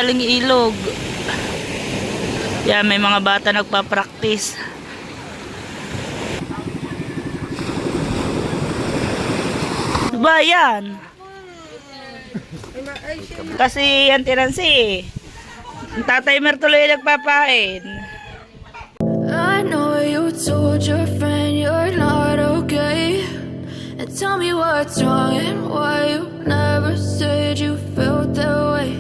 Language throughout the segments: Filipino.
aling ilog. Yan, may mga bata nagpa-practice. Ba yan? Kasi yan tinansi. Tatay Mer tuloy nagpapain. I know you told your friend you're not okay, and tell me what's wrong and why you never said you felt that way.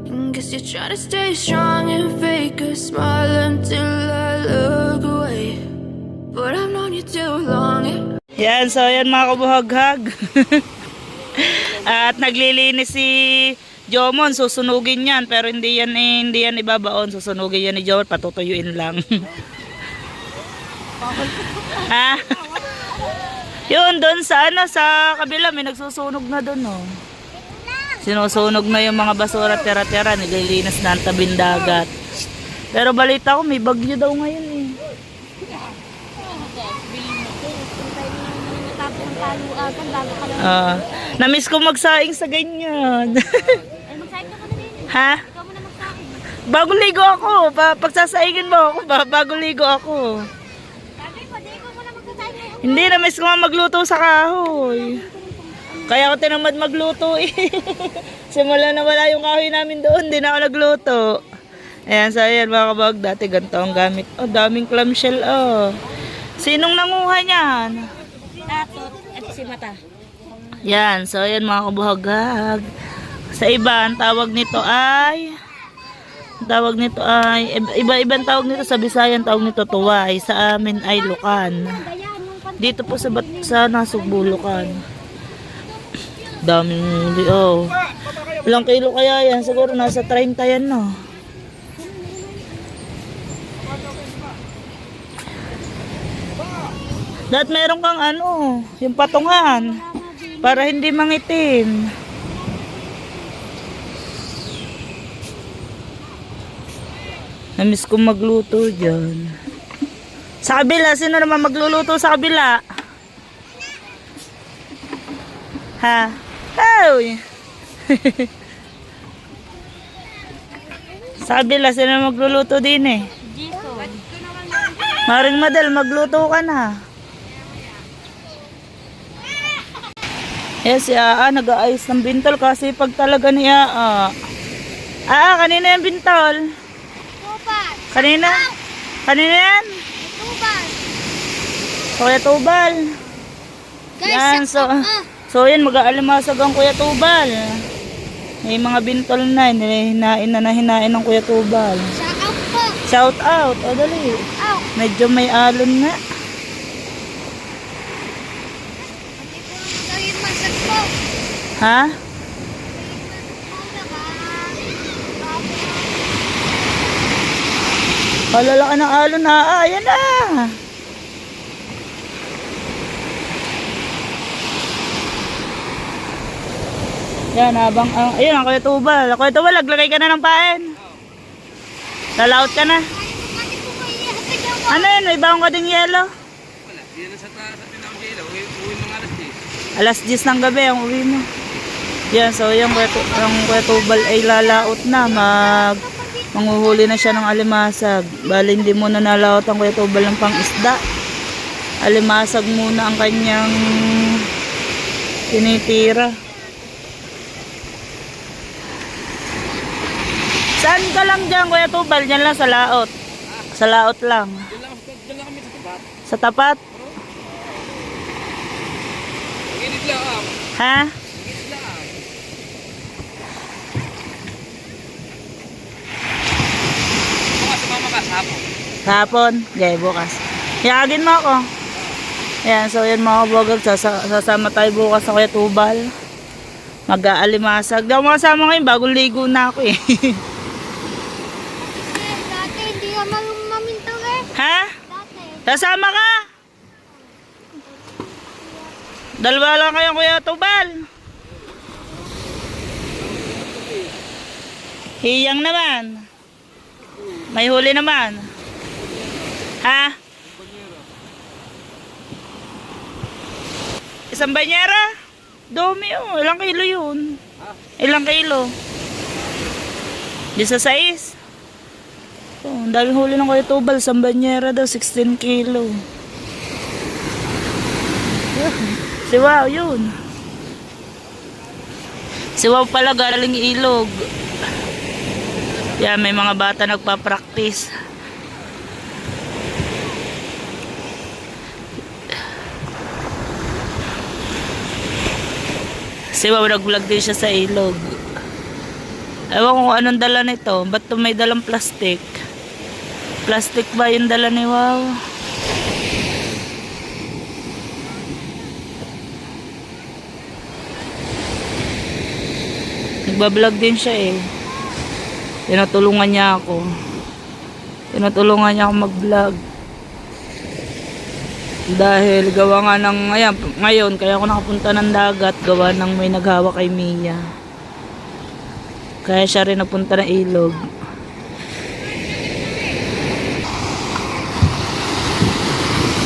And guess you're trying to stay strong and fake a smile until I look away, but I've known you too long. Yan, so yan mga kabuhaghag. At naglilinis si Jomon, susunugin yan, pero hindi yan ibabaon, susunugin yan ni Jomon, patutuyuin lang. Ha? Yun, doon sa sa kabila, may nagsusunog na doon, oh. Sinusunog na yung mga basura, tira-tira, nililinis na ang tabing dagat. Pero balita ko, may bagyo daw ngayon, eh. Namiss ko magsaing sa ganyan. Ha? Bagong ligo ako. Pagsasaingin mo ako, bagong ligo ako. Hindi, namiss ko magluto sa kahoy. Kaya ako tinamad magluto eh. Simula na wala yung kahoy namin doon, hindi na ako nagluto. Ayan, so ayan mga kabag, dati ganito ang gamit. Oh, daming clamshell, oh. Sinong nanguha niyan? Tatot at si Mata. Yan, so ayan mga kabuhaghag. Sa iba, ang tawag nito ay iba-ibang tawag nito sa Bisayan, tawag nito tuway. Sa amin ay lukan. Dito po sa Nasugbu, lukan. Daming huli, oh. Ilang kilo kaya yan? Siguro nasa 30 yan, no? Dapat meron kang yung patungan para hindi mangitim. Namiss ko magluto dyan. Sa kabila, sino naman magluluto sa kabila? Ha? Hoy! Sa kabila, sino naman magluluto din eh? Maring Madel, magluto ka na. Yes, si nag-aayos ng bintol kasi pag talaga niya kanina yung bintol. Tubal. Kanina? Kanina yan? Tubal. Kuya Tubal. Yan, so yan, mag-aalimasag ang Kuya Tubal. May mga bintol na, hinain ng Kuya Tubal. Shout out po. Shout out, o dali. Out. Medyo may alon nga. Ha? Palalaki ng alon na. Ayan na. Yan, habang, ayun ang Kuya Tubal. Kuya Tubal, naglagay ka na ng pain. Lalaot ka na. Ano yun? May baong ka ding yelo? Wala, hindi na sa tinawag yelo. Uwi mga Alas alas 10. 10 ng gabi ang uwi mo. Yan, so yung Kuya Tubal ay lalaot na. Manghuhuli na siya ng alimasag. Bali, hindi muna nalaot ang Kuya Tubal ng pang-isda. Alimasag muna ang kanyang tinitira. Saan ka lang dyan, Kuya Tubal? Dyan lang sa laot. Sa laot lang. Diyan lang kami sa tapat. Sa tapat? Gilid lang. Ha? Gilid lang. Bukas sumama ka sa hapon. Hapon? Okay, bukas. Yagin mo ako. Ayan, so yan mga kabogag. Sasama tayo bukas sa Kuya Tubal. Mag-aalimasag. Daw mga kasama ngayon, bagong ligo na ako eh. Dati hindi ka maminto eh. Ha? Dati. Sasama ka? Dalawa lang kayo Kuya Tubal. Hiyang naman. May huli naman. Ha? Isang banyera? Dumi oh. Ilang kilo yun? Ilang kilo? Di sa 6. Oh, ang daming huli ng Kuya Tubal. Sambanyera daw, 16 kilo. Si Wow, yun. Si Wow pala galing ilog. Yan, may mga bata nagpa-practice. Si Wow nag-vlog din siya sa ilog. Ewan ko kung anong dala nito. Ba't may dalang plastic? Plastic ba yung dala ni Wow? Nagbablog din siya eh. Tinutulungan niya ako. Tinutulungan niya ako mag-vlog. Dahil gawa nga ng, ayan, ngayon, kaya ako nakapunta ng dagat, gawa ng may naghawa kay Mia. Kaya siya rin napunta ng ilog.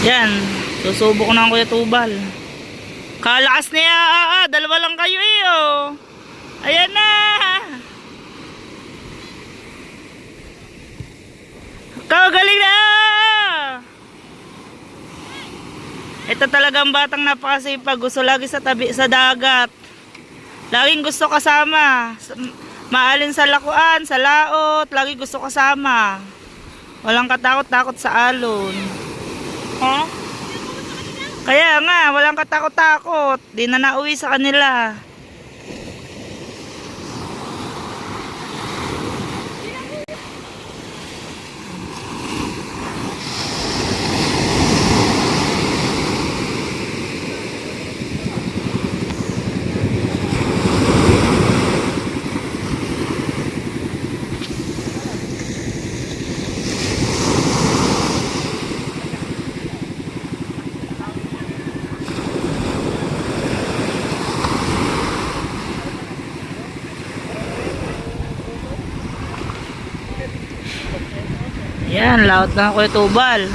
Yan, susubok na ang Kuya Tubal. Kalakas niya, dalawa lang kayo eh, oh. Ayan na. Galing na. Ito talagang batang napakasipag. Gusto lagi sa tabi sa dagat. Laging gusto kasama. Maalin sa lakuan, sa laot. Lagi gusto kasama. Walang katakot-takot sa alon. Ha? Kaya nga, walang katakot-takot. Di na nauwi sa kanila. Yan, laot na Kuya Tubal.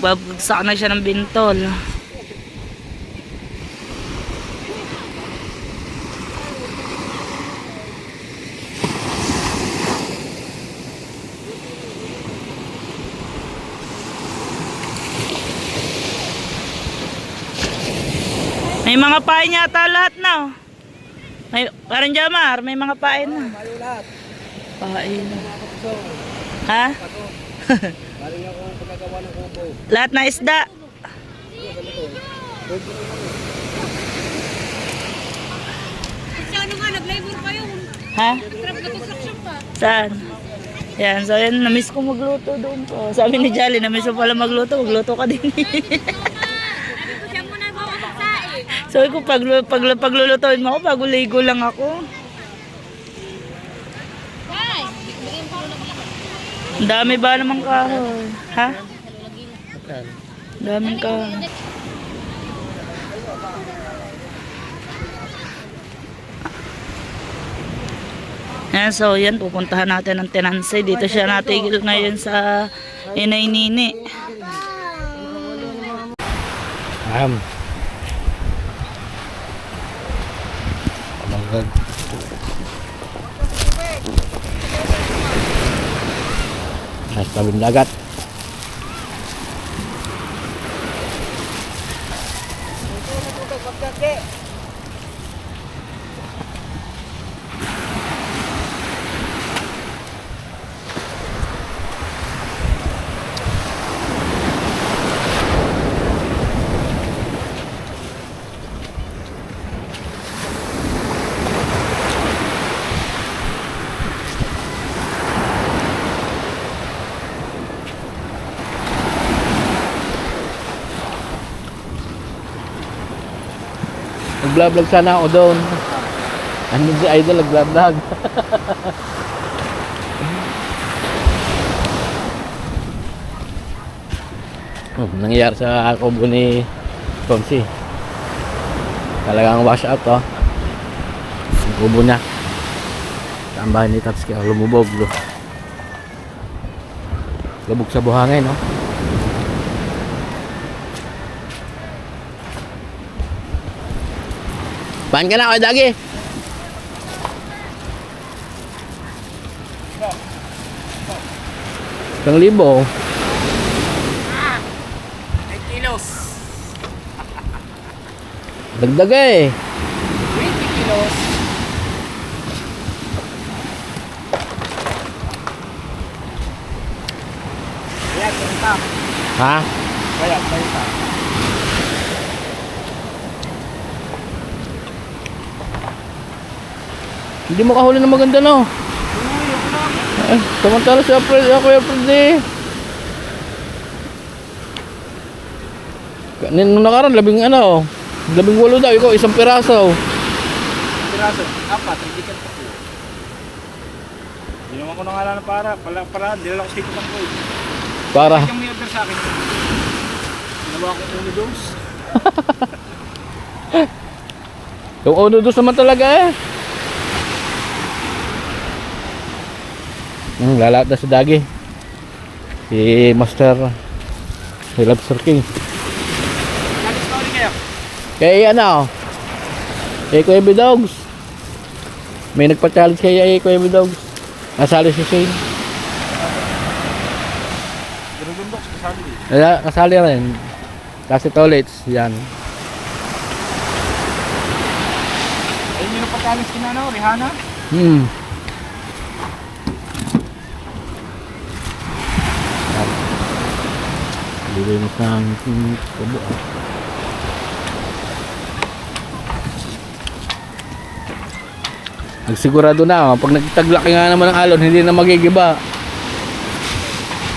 Babagsak na siya ng bintol. May mga pain yata lahat na. May, parang Jamar, may mga pain na. Pain. Ha? Galing ako pagkagawa ng kubo. Lahat na isda. Ano nga, nag-labor pa yun. Ha? Trap na construction pa. Saan? Yan, so yan, na-miss ko magluto doon po. Sabi ni Jolly, na-miss mo pala magluto ka din. Siya muna bawasain. So ko paglulutuin mo ako, paguligo lang ako. Ay, bigyan ko na Ang dami ba namang kahoy? Ha? Daming kahoy. Yan, so yan, pupuntahan natin ng Tenancy. Dito siya natigil ngayon sa Inay Nini. Nasa tabing dagat. Nag-vlog sana ako doon. Andun si Idol, nag-vlog. Nangyayari sa kubo ni Tomsi. Talagang wash out to. Ang kubo niya. Tambahan ni Tatsuki, lumubog. Lubog sa buhangin, no? Paan ka na, oy, Dagi? 1,000. 8 kilos. Dagdag eh. 20 kilos. Ayan, 30. Ha? Ayan, 30. Hindi mo kahuli na maganda, no? Samantala si April, Kuya April eh. Nung nakaraan, 18 daw. Ikaw, 1 piraso. Piraso, 4, hindi ka pa. Hindi naman ko nangalan para, dinala ko sa ito ng gold. Para. Yung may order sa akin. Ginawa ko uno dose. Yung uno dos naman talaga eh. Lalat na si Dagi. Si Master. Si Lobster King. Nag-story kayo. Kaya kay Kuya Bidogs. May nagpa-challenge kay Kuya Bidogs. Nasali si Shane. Ginugundok sa kasali. Kasali rin. Kasi toilets, yan. Ayun yung nagpa-challenge kina Rihanna. Lilinis ng tubo. Nagsigurado na, pag nagtaglaki nga naman ng alon, hindi na magigiba.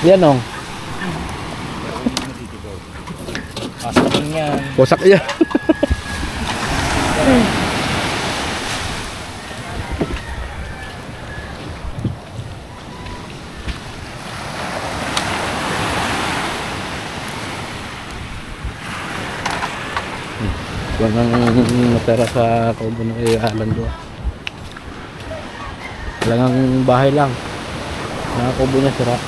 Yan Pasok din yan. Pusak yan. Kung ang natera sa kaubo ng Alan doon. Walang bahay lang. Nakakaubo niya sira.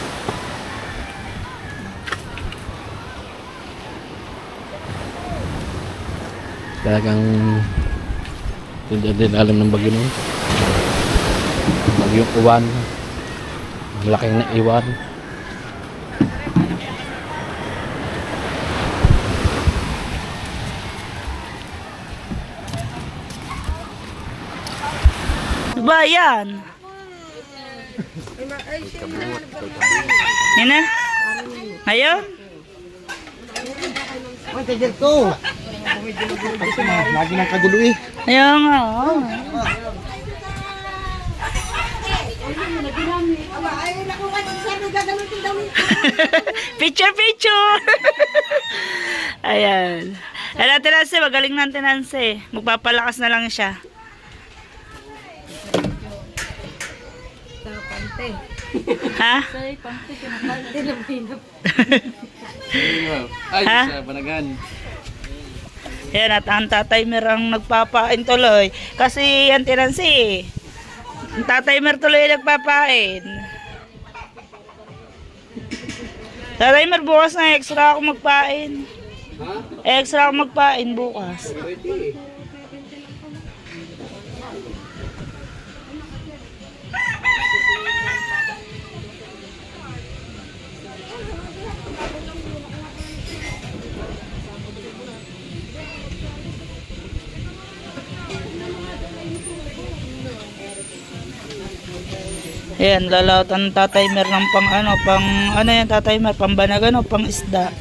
Talagang hindi din alam ng bagyo nun. Bagyong uwan. Malaking na iwan. Bayan. Nina? Ngayon? Lagi ng kagulo eh. Ayaw nga. Picture. Ayan. Ayan, Tenancy, magaling ng Tenancy. Magpapalakas na lang siya. Ha? Ay, Ha? sa Banagan. Ayan, at ang tatay Mer ang nagpapain tuloy. Kasi yan Tenancy. Ang tatay Mer tuloy nagpapain. Tatay Mer, bukas na extra ako magpain. Extra ako magpain bukas. Ayan, lalautan ng tatay Mer ng pang ano yan tatay Mer, pambanag pang isda.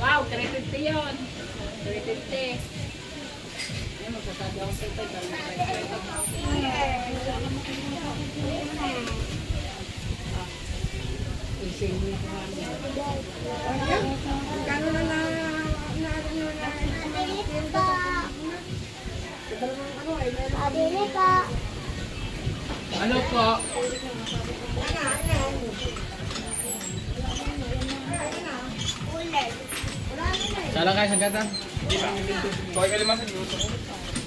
Wow, 350 yun. 350. Ano po? Sala kayo sa gata? Bakit ka limasan?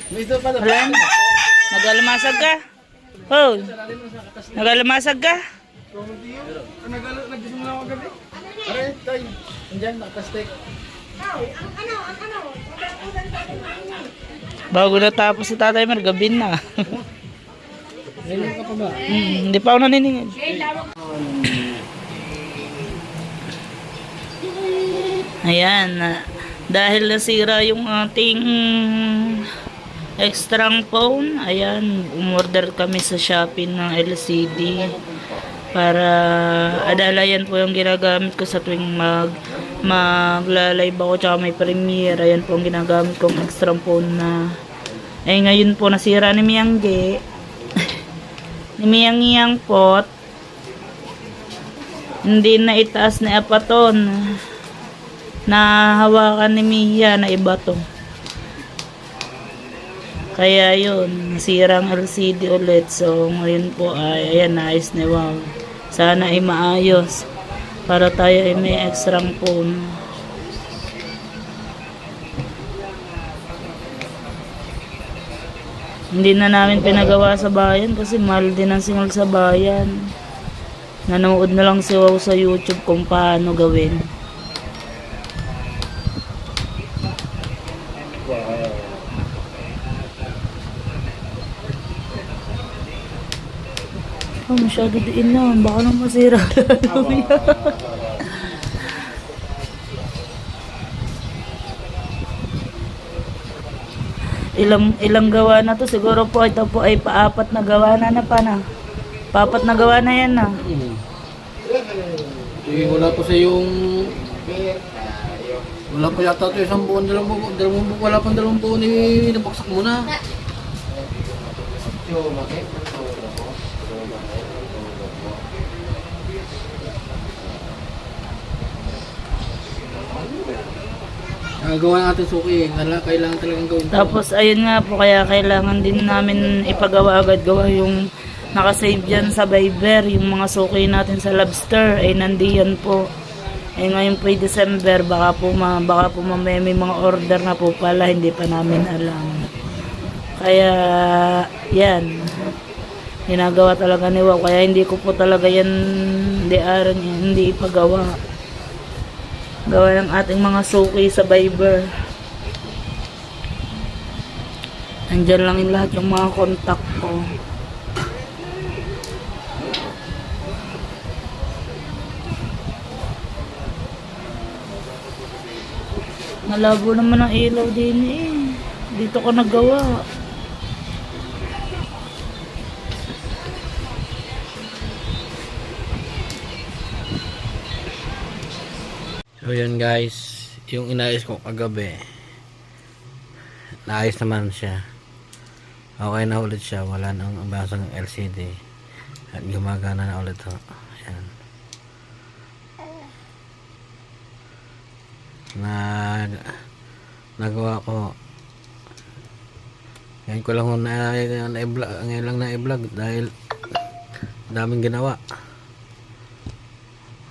May ito pa Alam? Nagalamasag ka? Oh. Nagalamasag ka? Nag-gusto mo na ako gabi? Are, tay. Andiyan, nakapastek. Bago natapos si Tatay Mer, gabi na. Ngayon ka pa ba? Hindi pa ako naniningil. Ayan, dahil nasira yung ating extrang phone, ayan, umorder kami sa Shopee ng LCD para adalayan po yung ginagamit ko sa tuwing magla-live ako tsaka may premiere. Ayan po ang ginagamit kong extrang phone na ngayon po nasira ni Miyangge. Ni Miyang pot, hindi na itaas ni Apaton. Nahawakan ni Mia na iba to. Kaya yun, nasirang LCD ulit. So ngayon po ay ayan, naayos na. Wow, sana ay maayos para tayo ay may extrang phone. Hindi na namin pinagawa sa bayan kasi mahal din ang singal sa bayan. Nanood na lang si Wow sa YouTube kung paano gawin. Oh, masyado diin na. Baka nang masira. Ilang gawa na to. Siguro po ito po ay paapat na gawa na pa na. Paapat na gawa na yan na. Wala pa sa yung... Wala pa yata ito isang buwan, dalawang buwan, wala pang 2 buwan nabaksak mo na. Gawa natin suki, kailangan talagang gawin. Tapos ayun nga po, kaya kailangan din namin ipagawa agad gawa yung nakasave dyan sa Viber, yung mga suki natin sa Lobster ay nandiyan po. Ngayon po ay December, baka po mamaya may mga order na po pala, hindi pa namin alam. Kaya yan, ginagawa talaga ni Wow, kaya hindi ko po talaga yan hindi ipagawa. Gawa ng ating mga suki sa Viber. Andyan lang yung lahat yung mga contact ko. Malabo naman ang ilaw din eh. Dito ko nagawa. So yun guys, yung inayos ko kagabi, naayos naman siya. Okay na ulit siya, wala nang basang LCD at gumagana na ulit ho. Ayan. Nagawa ko. Ngayon ko lang na-vlog, ngayon lang na-vlog dahil daming ginawa.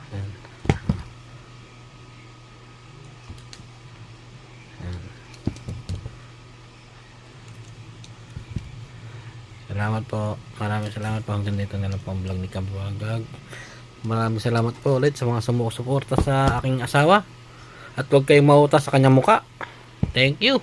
Ayan. Salamat po. Maraming salamat po. Hanggang dito na lang po ang vlog ni Kabuagag. Maraming salamat po ulit sa mga sumusuporta sa aking asawa. At huwag kayong mauta sa kanyang muka. Thank you.